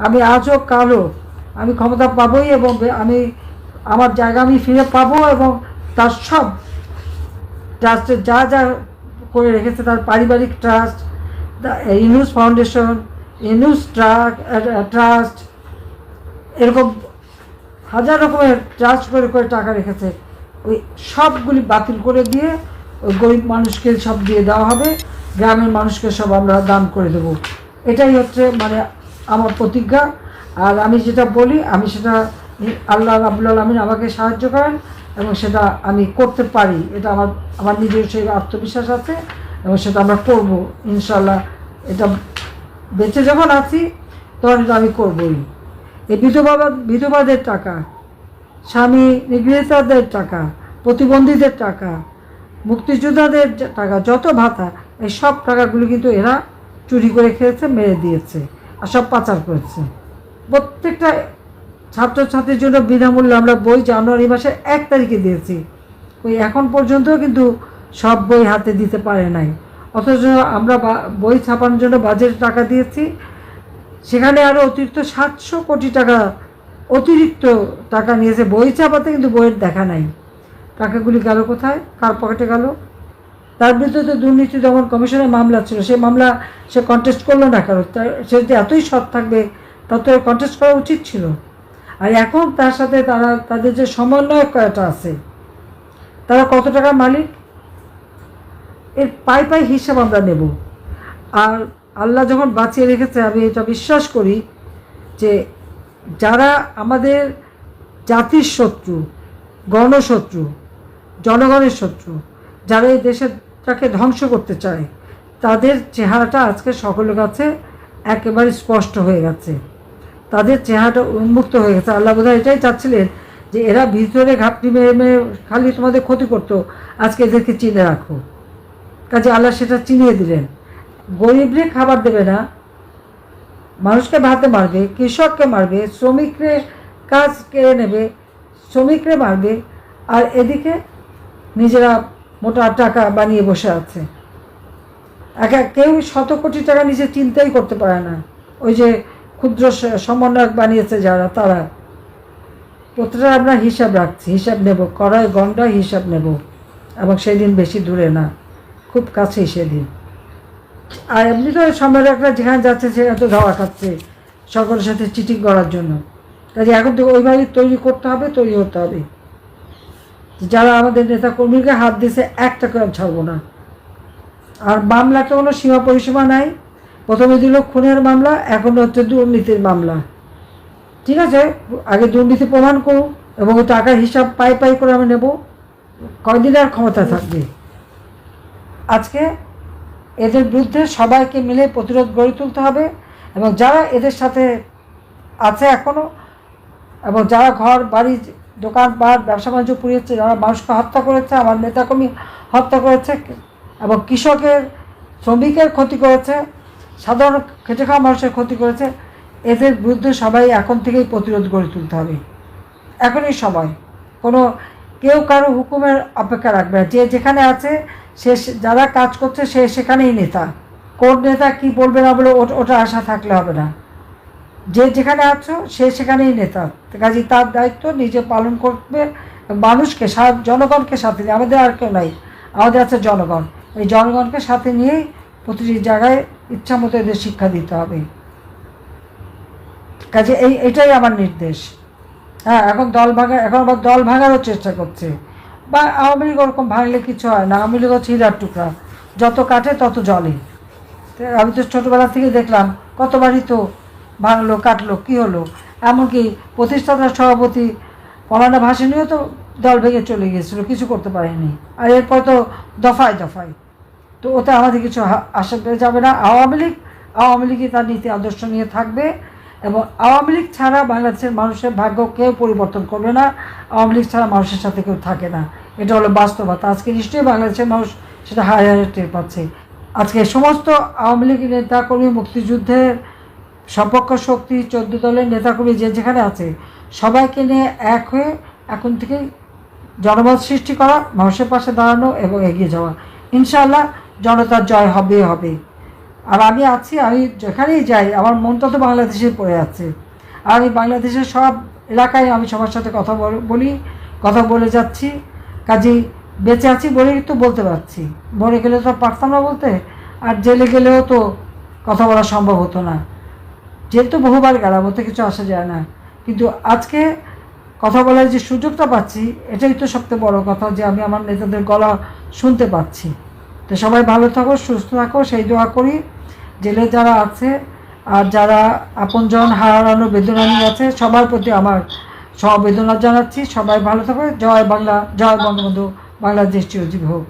আমি আজও কালও আমি ক্ষমতা পাবোই, এবং আমি আমার জায়গা আমি ফিরে পাবো, এবং তার সব ট্রাস্টের যা যা করে রেখেছে, তার পারিবারিক trust, Yunus foundation, Yunus trust, এরকম হাজার রকমের ট্রাস্ট করে করে টাকা রেখেছে, ওই সবগুলি বাতিল করে দিয়ে ওই গরিব মানুষকে সব দিয়ে দেওয়া হবে, গ্রামের মানুষকে সব আমরা দান করে দেবো। এটাই হচ্ছে মানে আমার প্রতিজ্ঞা। আর আমি যেটা বলি, আমি সেটা আল্লাহ রাব্বুল আলামিন আমাকে সাহায্য করেন, এবং সেটা আমি করতে পারি, এটা আমার আমার নিজের সেই আত্মবিশ্বাস আছে, এবং সেটা আমরা করব ইনশাল্লাহ। এটা বেঁচে যখন আছি তখন এটা আমি করবই। এই বিধবাদের টাকা, স্বামী নিগৃহীতদের টাকা, প্রতিবন্ধীদের টাকা, মুক্তিযোদ্ধাদের টাকা, যত ভাতা, এই সব টাকাগুলো কিন্তু এরা চুরি করে খেয়েছে, মেরে দিয়েছে, আর সব পাচার করেছে। প্রত্যেকটা ছাত্রছাত্রীর জন্য বিনামূল্যে আমরা বই জানুয়ারি মাসের 1 তারিখে দিয়েছি, ওই এখন পর্যন্ত কিন্তু সব বই হাতে দিতে পারে নাই। অথচ আমরা বই ছাপানোর জন্য বাজেট টাকা দিয়েছি, সেখানে আরও অতিরিক্ত 700 কোটি টাকা অতিরিক্ত টাকা নিয়েছে বই ছাপাতে, কিন্তু বইয়ের দেখা নাই। টাকাগুলি গেল কোথায়, কার পকেটে গেল? তার বিরুদ্ধে তো দুর্নীতি দমন কমিশনের মামলা ছিল, সেই মামলা সে কন্টেস্ট করলো না, কারণ সে যদি এতই সৎ থাকবে তত কন্টেস্ট করা উচিত ছিল। আর এখন তার সাথে তাদের যে সমন্বয়কটা আছে, তারা কত টাকার মালিক, এর পাই পাই হিসাব আমরা নেব। আর আল্লাহ যখন বাঁচিয়ে রেখেছে, আমি এটা বিশ্বাস করি যে যারা আমাদের জাতির শত্রু, গণশত্রু, জনগণের শত্রু, যারা এই দেশটাকে ধ্বংস করতে চায়, তাদের চেহারাটা আজকে সকলের কাছে একেবারে স্পষ্ট হয়ে গেছে, তাদের চেহারাটা উন্মুক্ত হয়ে গেছে। আল্লাহ বোধহয় এটাই চাচ্ছিলেন যে এরা ভিতরে ঘাপটি মেরে মেরে খালি তোমাদের ক্ষতি করতো, আজকে এদেরকে চিনে রাখো। কাজে আল্লাহ সেটা চিনিয়ে দিলেন। গরিবরে খাবার দেবে না, মানুষকে ভাতে মারবে, কৃষককে মারবে, শ্রমিকরে কাজ কেড়ে নেবে, শ্রমিকরে মারবে, আর এদিকে নিজেরা মোটা টাকা বানিয়ে বসে আছে। কেউ 100 কোটি টাকা নিজে চিন্তাই করতে পারে না। ওই যে ক্ষুদ্র সমন্বয়ক বানিয়েছে যারা, তারা প্রতিটা আমরা হিসাব রাখছি, হিসাব নেব, কড়াই গন্ডায় হিসাব নেব, এবং সেদিন বেশি দূরে না, খুব কাছেই সেদিন। আর এমনি তো সম্রাটরা যেখানে যাচ্ছে সেখানে তো ধাওয়া খাচ্ছে সকলের সাথে চিটিং করার জন্য। কাজে এখন তো ওইভাবে তৈরি করতে হবে, তৈরি হতে হবে। যারা আমাদের নেতা কর্মীকে হাত দিয়েছে, একটা করে ছাড়বো না। আর মামলাটা কোনো সীমা পরিসীমা নাই। প্রথমে দিল খুনের মামলা, এখন হচ্ছে দুর্নীতির মামলা। ঠিক আছে, আগে দুর্নীতি প্রমাণ করুন, এবং ওই টাকার হিসাব পাই পাই করে আমি নেব। কয়দিন আর ক্ষমতা থাকবে? আজকে এদের বিরুদ্ধে সবাইকে মিলে প্রতিরোধ গড়ে তুলতে হবে, এবং যারা এদের সাথে আছে এখনও, এবং যারা ঘর বাড়ি দোকানপাট ব্যবসা বাণিজ্য পুড়িয়েছে, যারা মানুষকে হত্যা করেছে, আমার নেতাকর্মী হত্যা করেছে, এবং কৃষকের শ্রমিকের ক্ষতি করেছে, সাধারণ খেটে খাওয়া মানুষের ক্ষতি করেছে, এদের বিরুদ্ধে সবাই এখন থেকেই প্রতিরোধ গড়ে তুলতে হবে। এখনই সময়, কোনো কেউ কারো হুকুমের অপেক্ষা রাখবে না। যে যেখানে আছে, সে যারা কাজ করছে সে সেখানেই নেতা। কোন নেতা কি বলবে না বলে ওটা আশা থাকলে হবে না। যে যেখানে আছো সে সেখানেই নেতা। কাজে তার দায়িত্ব নিজে পালন করবে, মানুষকে জনগণকে সাথে নিয়ে, আমাদের আর কেউ নাই, আমাদের আছে জনগণ। এই জনগণকে সাথে নিয়েই প্রতিটি জায়গায় ইচ্ছা মতো এদের শিক্ষা দিতে হবে। কাজে এটাই আমার নির্দেশ। হ্যাঁ, এখন আবার দল ভাঙারও চেষ্টা করছে, বা আওয়ামী লীগ ওরকম ভাঙলে কিছু হয় না। আওয়ামী লীগ হচ্ছে হীরার টুকরা, যত কাটে তত জলে। আমি তো ছোটোবেলা থেকে দেখলাম কতবারই তো ভাঙলো কাটলো, কী হলো? এমনকি প্রতিষ্ঠাতা সভাপতি মৌলানা ভাসানীও তো দল ভেঙে চলে গিয়েছিলো, কিছু করতে পারেনি। আর এরপর তো দফায় দফায়, তো ওতে আমাদের কিছু আশা পেয়ে যাবে না। আওয়ামী লীগই তার নীতি আদর্শ নিয়ে থাকবে, এবং আওয়ামী লীগ ছাড়া বাংলাদেশের মানুষের ভাগ্য কেউ পরিবর্তন করবে না। আওয়ামী লীগ ছাড়া মানুষের সাথে কেউ থাকে না, এটা হলো বাস্তবতা। আজকে নিশ্চয়ই বাংলাদেশের মানুষ সেটা হায় হায় টের পাচ্ছে। আজকে সমস্ত আওয়ামী লীগের নেতাকর্মী, মুক্তিযুদ্ধের সপক্ষ শক্তি, 14 দলের নেতাকর্মী যে যেখানে আছে, সবাইকে নিয়ে এক হয়ে এখন থেকেই জনমত সৃষ্টি করা, মানুষের পাশে দাঁড়ানো এবং এগিয়ে যাওয়া। ইনশাআল্লাহ জনতার জয় হবে হবে। আর আমি আছি, আমি যেখানেই যাই আমার মনটা তো বাংলাদেশে পড়ে আছে। আর আমি বাংলাদেশের সব এলাকায় আমি সবার সাথে কথা বলি, কথা বলে যাচ্ছি। কাজেই বেঁচে আছি বলেই তো বলতে পারছি, মরে গেলে তো পারতাম না বলতে, আর জেলে গেলেও তো কথা বলা সম্ভব হতো না। জেল তো বহুবার গেলাম, ওতে কিছু আসা যায় না, কিন্তু আজকে কথা বলার যে সুযোগটা পাচ্ছি এটাই তো সবচেয়ে বড় কথা, যে আমি আমার নেতাদের গলা শুনতে পাচ্ছি। তো সবাই ভালো থাকো, সুস্থ থাকো, সেই দোয়া করি। জেলে যারা আছে আর যারা আপনজন হারানোর বেদনা নিয়ে আছে সবার প্রতি আমার সমবেদনা জানাচ্ছি। সবাই ভালো থাকো। জয় বাংলা, জয় বঙ্গবন্ধু, বাংলাদেশ চিরজীবী হোক।